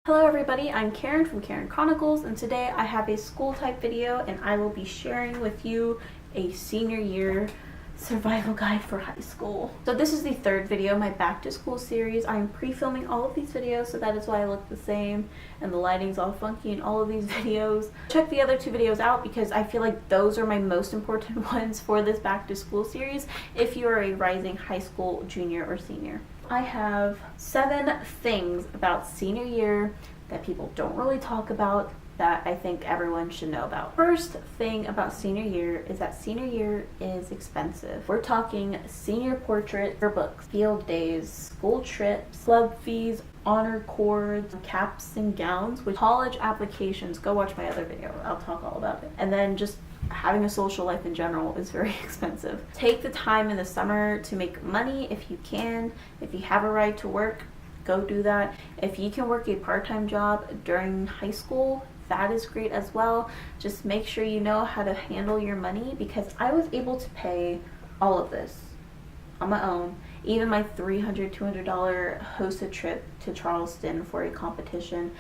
Hello everybody, I'm Karen from Karen Chronicles, and today I have a school type video and I will be sharing with you a senior year survival guide for high school. So this is the third video of my back to school series. I'm pre-filming all of these videos, so that is why I look the same and the lighting's all funky in all of these videos. Check the other two videos out because I feel like those are my most important ones for this back to school series if you are a rising high school junior or senior. I have 7 things about senior year that people don't really talk about that I think everyone should know about. First thing about senior year is that senior year is expensive. We're talking senior portrait, yearbooks, field days, school trips, club fees, honor cords, caps and gowns, with college applications. Go watch my other video, I'll talk all about it. And then just having a social life in general is very expensive. Take the time in the summer to make money if you can. If you have a right to work, go do that. If you can work a part-time job during high school, that is great as well. Just make sure you know how to handle your money, because I was able to pay all of this on my own. Even my $300, $200 hosted trip to Charleston for a competition,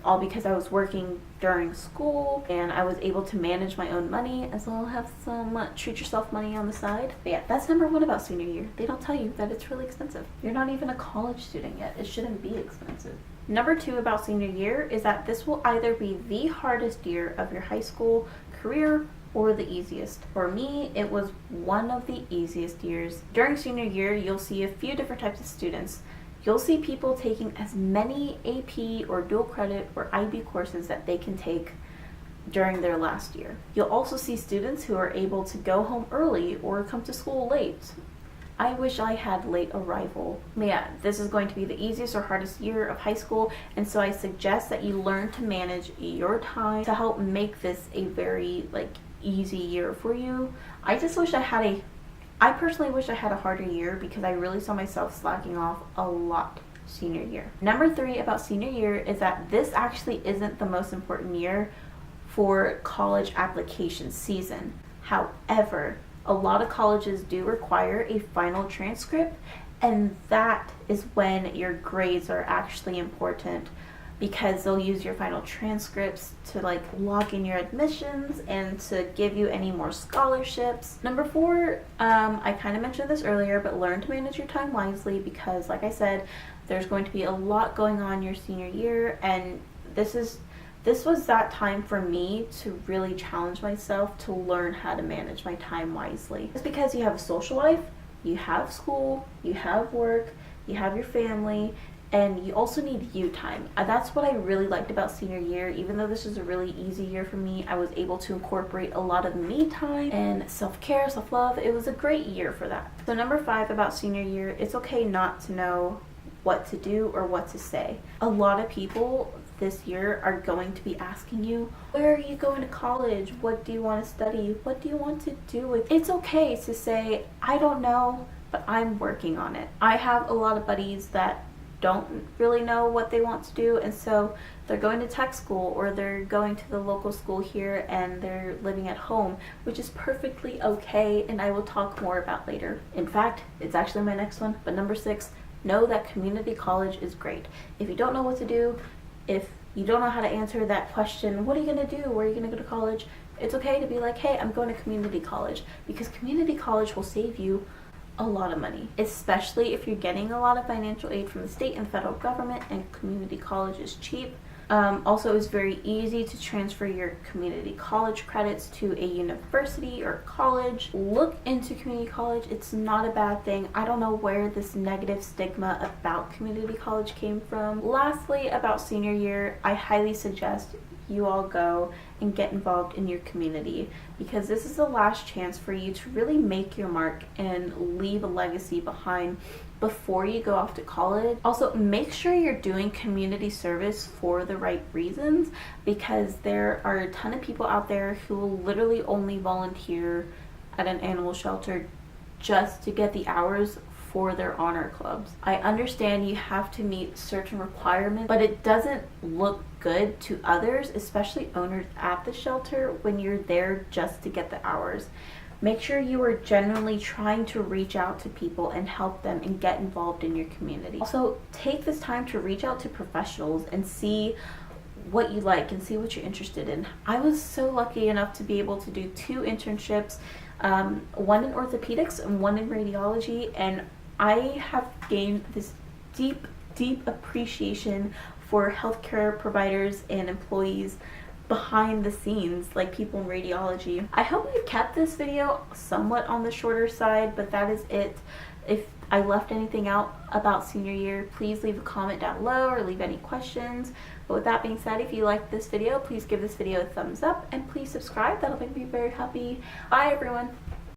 all because I was working during school and I was able to manage my own money, as well as have some treat yourself money on the side. But yeah, that's number 1 about senior year. They don't tell you that it's really expensive. You're not even a college student yet. It shouldn't be expensive. Number 2 about senior year is that this will either be the hardest year of your high school career or the easiest. For me, it was one of the easiest years. During senior year, you'll see a few different types of students. You'll see people taking as many AP or dual credit or IB courses that they can take during their last year. You'll also see students who are able to go home early or come to school late. I wish I had late arrival. Yeah, this is going to be the easiest or hardest year of high school, and so I suggest that you learn to manage your time to help make this a very easy year for you. I personally wish I had a harder year, because I really saw myself slacking off a lot senior year. Number 3 about senior year is that this actually isn't the most important year for college application season. However, a lot of colleges do require a final transcript, and that is when your grades are actually important, because they'll use your final transcripts to lock in your admissions and to give you any more scholarships. Number 4, I kind of mentioned this earlier, but learn to manage your time wisely, because like I said, there's going to be a lot going on your senior year, and this was that time for me to really challenge myself to learn how to manage my time wisely. Just because you have a social life, you have school, you have work, you have your family, and you also need you time. That's what I really liked about senior year. Even though this was a really easy year for me, I was able to incorporate a lot of me time and self-care, self-love. It was a great year for that. So number 5 about senior year, it's okay not to know what to do or what to say. A lot of people this year are going to be asking you, where are you going to college? What do you want to study? What do you want to do with it? It's okay to say, I don't know, but I'm working on it. I have a lot of buddies that don't really know what they want to do, and so they're going to tech school, or they're going to the local school here and they're living at home, which is perfectly okay, and I will talk more about later. In fact, it's actually my next one. But number 6, know that community college is great. If you don't know what to do, if you don't know how to answer that question, what are you going to do? Where are you going to go to college? It's okay to be like, hey, I'm going to community college, because community college will save you a lot of money, especially if you're getting a lot of financial aid from the state and federal government, and community college is cheap. Also, it's very easy to transfer your community college credits to a university or college. Look into community college. It's not a bad thing. I don't know where this negative stigma about community college came from. Lastly, about senior year, I highly suggest you all go and get involved in your community, because this is the last chance for you to really make your mark and leave a legacy behind before you go off to college. Also, make sure you're doing community service for the right reasons, because there are a ton of people out there who will literally only volunteer at an animal shelter just to get the hours for their honor clubs. I understand you have to meet certain requirements, but it doesn't look good to others, especially owners at the shelter, when you're there just to get the hours. Make sure you are genuinely trying to reach out to people and help them and get involved in your community. Also, take this time to reach out to professionals and see what you like and see what you're interested in. I was so lucky enough to be able to do 2 internships, one in orthopedics and one in radiology, and I have gained this deep appreciation for healthcare providers and employees behind the scenes, like people in radiology. I hope I kept this video somewhat on the shorter side, but that is it. If I left anything out about senior year, please leave a comment down below or leave any questions. But with that being said, if you liked this video, please give this video a thumbs up and please subscribe. That'll make me very happy. Bye everyone.